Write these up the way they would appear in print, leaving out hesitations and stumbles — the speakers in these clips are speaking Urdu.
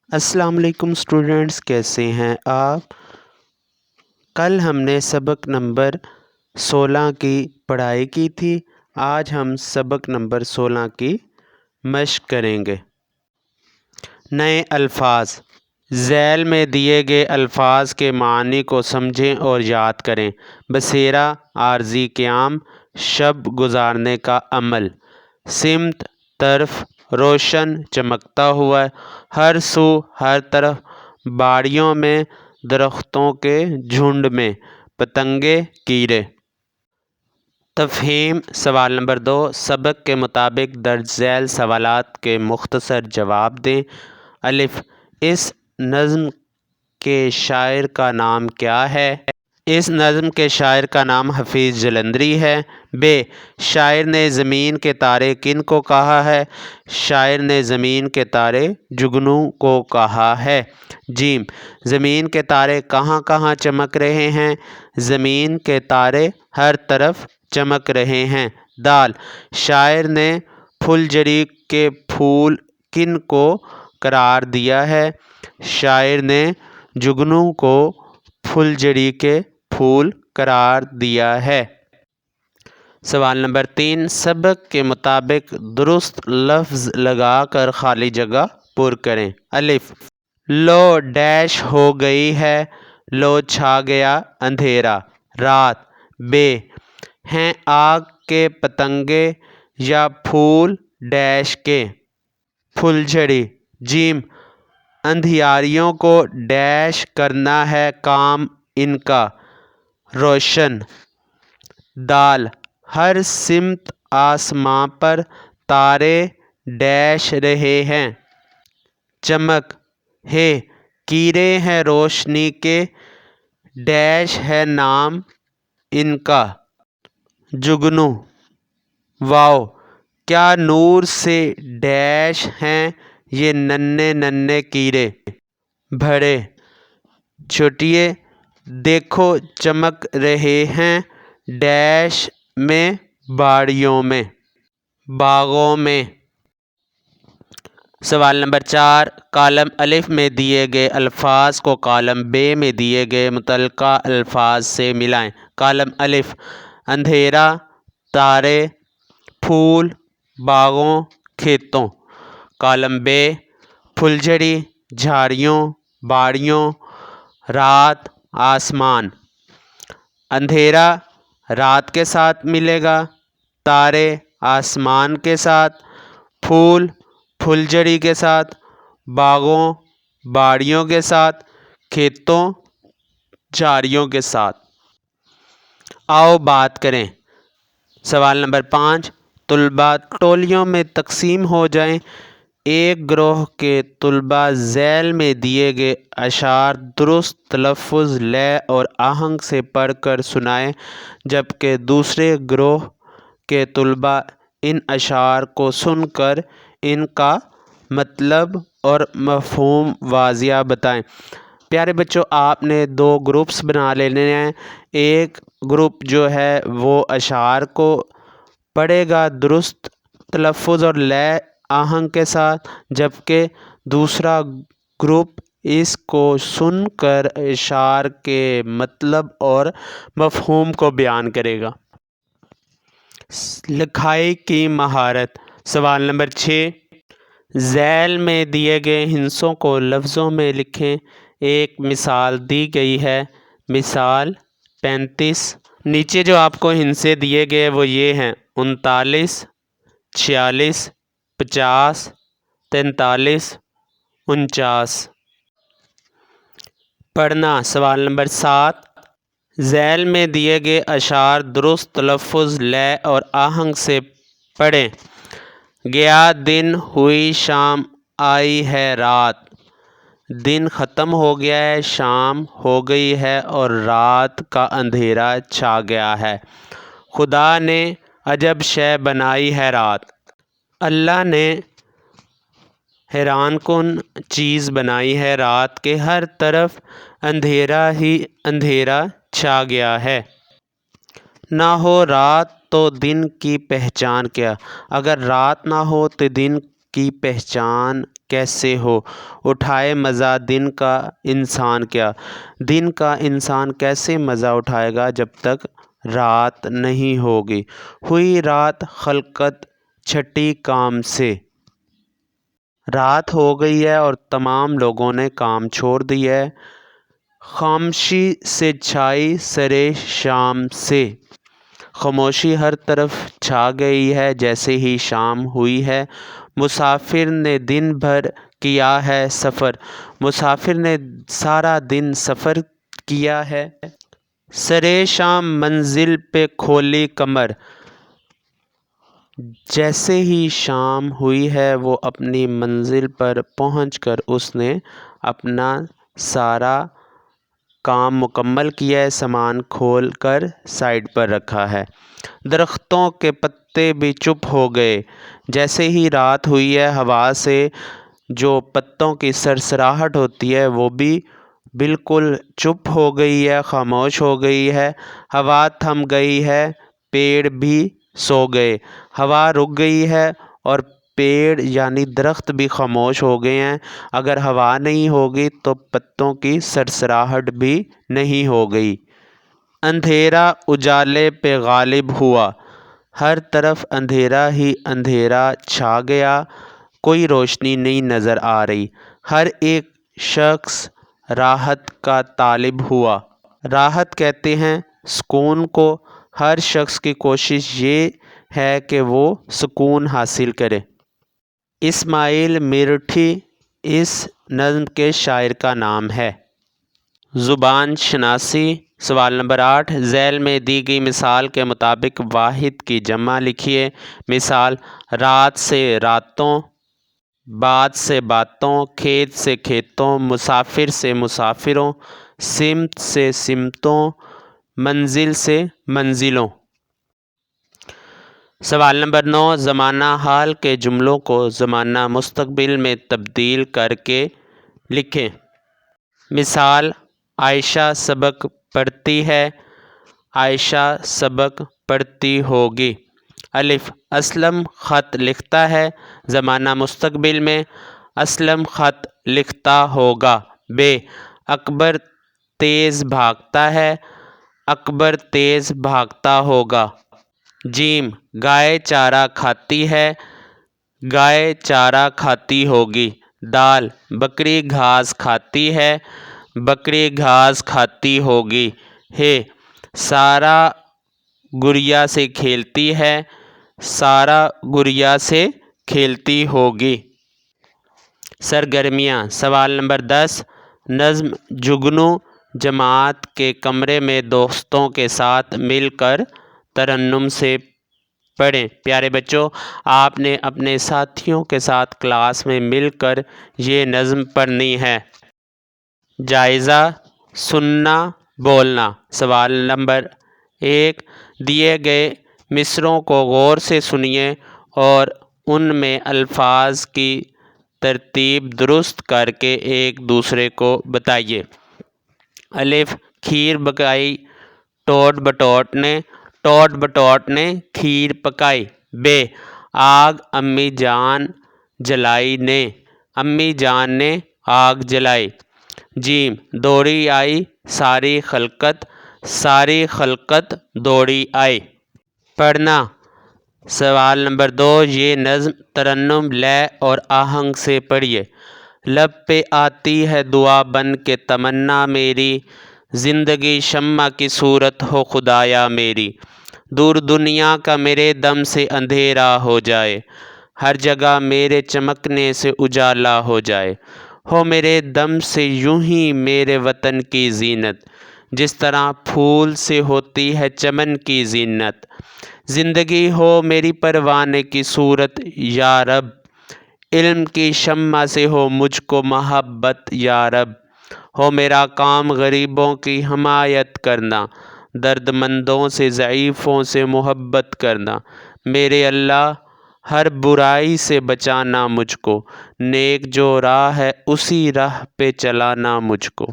السلام علیکم اسٹوڈنٹس، کیسے ہیں آپ؟ کل ہم نے سبق نمبر 16 کی پڑھائی کی تھی۔ آج ہم سبق نمبر 16 کی مشق کریں گے۔ نئے الفاظ۔ ذیل میں دیے گئے الفاظ کے معنی کو سمجھیں اور یاد کریں۔ بسیرا، عارضی قیام، شب گزارنے کا عمل۔ سمت، طرف، روشن، چمکتا ہوا، ہر سو، ہر طرف، باڑیوں میں، درختوں کے جھنڈ میں، پتنگے، کیڑے۔ تفہیم۔ سوال نمبر 2، سبق کے مطابق درج ذیل سوالات کے مختصر جواب دیں۔ الف، اس نظم کے شاعر کا نام کیا ہے؟ اس نظم کے شاعر کا نام حفیظ جلندری ہے۔ ب، شاعر نے زمین کے تارے کن کو کہا ہے؟ شاعر نے زمین کے تارے جگنو کو کہا ہے۔ ج، زمین کے تارے کہاں کہاں چمک رہے ہیں؟ زمین کے تارے ہر طرف چمک رہے ہیں۔ د، شاعر نے پھلجھڑی کے پھول کن کو قرار دیا ہے؟ شاعر نے جگنو کو پھلجھڑی کے پھول قرار دیا ہے۔ سوال نمبر 3، سبق کے مطابق درست لفظ لگا کر خالی جگہ پر کریں۔ الف، لو ڈیش ہو گئی ہے، لو چھا گیا اندھیرا، رات۔ ب، ہیں آگ کے پتنگے یا پھول ڈیش کے، پھلجھڑی۔ ج، اندھیاریوں کو ڈیش کرنا ہے کام ان کا، روشن۔ د، ہر سمت آسماں پر تارے ڈیش رہے ہیں، چمک۔ ہ، کیڑے ہیں روشنی کے، ڈیش ہے نام ان کا، جگنو۔ واو، کیا نور سے ڈیش ہیں یہ ننھے ننھے کیڑے، بھرے۔ چھٹیے، دیکھو چمک رہے ہیں ڈیش میں، باڑیوں میں، باغوں میں۔ سوال نمبر 4، کالم الف میں دیے گئے الفاظ کو کالم ب میں دیے گئے متعلقہ الفاظ سے ملائیں۔ کالم الف، اندھیرا، تارے، پھول، باغوں، کھیتوں۔ کالم ب، پھلجھڑی، جھاڑیوں، باڑیوں، رات، آسمان۔ اندھیرا رات کے ساتھ ملے گا، تارے آسمان کے ساتھ، پھول پھلجھڑی کے ساتھ، باغوں باڑیوں کے ساتھ، کھیتوں جھاڑیوں کے ساتھ۔ آؤ بات کریں۔ سوال نمبر 5، طلباء ٹولیوں میں تقسیم ہو جائیں۔ ایک گروہ کے طلباء ذیل میں دیے گئے اشعار درست تلفظ، لے اور آہنگ سے پڑھ کر سنائیں، جبکہ دوسرے گروہ کے طلباء ان اشعار کو سن کر ان کا مطلب اور مفہوم واضح بتائیں۔ پیارے بچوں، آپ نے 2 گروپس بنا لینے ہیں۔ ایک گروپ جو ہے وہ اشعار کو پڑھے گا درست تلفظ اور لے آہنگ کے ساتھ، جبکہ دوسرا گروپ اس کو سن کر اشعار کے مطلب اور مفہوم کو بیان کرے گا۔ لکھائی کی مہارت۔ سوال نمبر 6، ذیل میں دیے گئے ہندسوں کو لفظوں میں لکھیں۔ ایک مثال دی گئی ہے، مثال 35۔ نیچے جو آپ کو ہندسے دیے گئے وہ یہ ہیں: 39، 46، 50، 43، 49۔ پڑھنا۔ سوال نمبر 7، ذیل میں دیے گئے اشعار درست تلفظ، لے اور آہنگ سے پڑھیں۔ گیا دن، ہوئی شام، آئی ہے رات۔ دن ختم ہو گیا ہے، شام ہو گئی ہے اور رات کا اندھیرا چھا گیا ہے۔ خدا نے عجب شے بنائی ہے رات۔ اللہ نے حیران کن چیز بنائی ہے رات کہ ہر طرف اندھیرا ہی اندھیرا چھا گیا ہے۔ نہ ہو رات تو دن کی پہچان کیا؟ اگر رات نہ ہو تو دن کی پہچان کیسے ہو، اٹھائے مزہ دن کا انسان کیا، دن کا انسان کیسے مزہ اٹھائے گا جب تک رات نہیں ہوگی، ہوئی رات خلقت چھٹی کام سے، رات ہو گئی ہے اور تمام لوگوں نے کام چھوڑ دیا ہے، خاموشی سے چھائی سرے شام سے، خاموشی ہر طرف چھا گئی ہے جیسے ہی شام ہوئی ہے، مسافر نے دن بھر کیا ہے سفر، مسافر نے سارا دن سفر کیا ہے، سرے شام منزل پہ کھولی کمر، جیسے ہی شام ہوئی ہے وہ اپنی منزل پر پہنچ کر اس نے اپنا سارا کام مکمل کیا ہے، سامان کھول کر سائڈ پر رکھا ہے، درختوں کے پتے بھی چپ ہو گئے، جیسے ہی رات ہوئی ہے ہوا سے جو پتوں کی سرسراہٹ ہوتی ہے وہ بھی بالکل چپ ہو گئی ہے، خاموش ہو گئی ہے، ہوا تھم گئی ہے، پیڑ بھی سو گئے، ہوا رک گئی ہے اور پیڑ یعنی درخت بھی خاموش ہو گئے ہیں، اگر ہوا نہیں ہوگی تو پتوں کی سرسراہٹ بھی نہیں ہو گئی، اندھیرا اجالے پہ غالب ہوا، ہر طرف اندھیرا ہی اندھیرا چھا گیا، کوئی روشنی نہیں نظر آ رہی، ہر ایک شخص راحت کا طالب ہوا، راحت کہتے ہیں سکون کو، ہر شخص کی کوشش یہ ہے کہ وہ سکون حاصل کرے۔ اسماعیل میرٹھی اس نظم کے شاعر کا نام ہے۔ زبان شناسی سوال نمبر 8 ذیل میں دی گئی مثال کے مطابق واحد کی جمع لکھیے۔ مثال: رات سے راتوں، بات سے باتوں، کھیت سے کھیتوں، مسافر سے مسافروں، سمت سے سمتوں، منزل سے منزلوں۔ سوال نمبر 9 زمانہ حال کے جملوں کو زمانہ مستقبل میں تبدیل کر کے لکھیں۔ مثال: عائشہ سبق پڑھتی ہے، عائشہ سبق پڑھتی ہوگی۔ الف: اسلم خط لکھتا ہے، زمانہ مستقبل میں اسلم خط لکھتا ہوگا۔ ب: اکبر تیز بھاگتا ہے، اکبر تیز بھاگتا ہوگا۔ ج: گائے چارہ کھاتی ہے، گائے چارہ کھاتی ہوگی۔ د: بکری گھاس کھاتی ہے، بکری گھاس کھاتی ہوگی۔ ہ: سارا گڑیا سے کھیلتی ہے، سارا گڑیا سے کھیلتی ہوگی۔ سرگرمیاں سوال نمبر 10 نظم جگنو جماعت کے کمرے میں دوستوں کے ساتھ مل کر ترنم سے پڑھیں۔ پیارے بچوں، آپ نے اپنے ساتھیوں کے ساتھ کلاس میں مل کر یہ نظم پڑھنی ہے۔ جائزہ: سننا، بولنا۔ سوال نمبر 1 دیے گئے مصرعوں کو غور سے سنیے اور ان میں الفاظ کی ترتیب درست کر کے ایک دوسرے کو بتائیے۔ الف: کھیر پکائی ٹوٹ بٹوٹ نے، ٹوٹ بٹوٹ نے کھیر پکائی۔ ب: آگ امی جان جلائی نے، امی جان نے آگ جلائی۔ ج: دوڑی آئی ساری خلقت، ساری خلقت دوڑی آئی۔ پڑھنا۔ سوال نمبر 2 یہ نظم ترنم، لے اور آہنگ سے پڑھیے۔ لب پہ آتی ہے دعا بن کے تمنا میری، زندگی شمع کی صورت ہو خدایا میری، دور دنیا کا میرے دم سے اندھیرا ہو جائے، ہر جگہ میرے چمکنے سے اجالا ہو جائے، ہو میرے دم سے یوں ہی میرے وطن کی زینت، جس طرح پھول سے ہوتی ہے چمن کی زینت، زندگی ہو میری پروانے کی صورت یا رب، علم کی شمع سے ہو مجھ کو محبت یا رب، ہو میرا کام غریبوں کی حمایت کرنا، درد مندوں سے ضعیفوں سے محبت کرنا، میرے اللہ ہر برائی سے بچانا مجھ کو، نیک جو راہ ہے اسی راہ پہ چلانا مجھ کو۔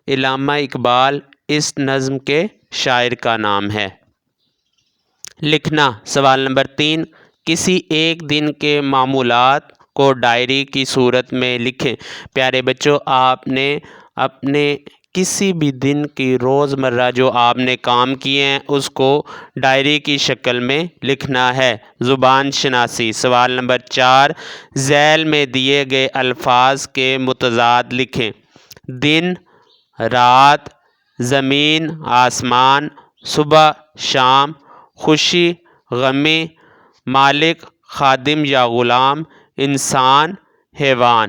علامہ اقبال اس نظم کے شاعر کا نام ہے۔ لکھنا۔ سوال نمبر 3 کسی ایک دن کے معمولات کو ڈائری کی صورت میں لکھیں۔ پیارے بچوں، آپ نے اپنے کسی بھی دن کی روزمرہ جو آپ نے کام کیے ہیں اس کو ڈائری کی شکل میں لکھنا ہے۔ زبان شناسی، سوال نمبر 4، ذیل میں دیے گئے الفاظ کے متضاد لکھیں۔ دن، رات، زمین، آسمان، صبح، شام، خوشی، غمی، مالک، خادم یا غلام، انسان، حیوان۔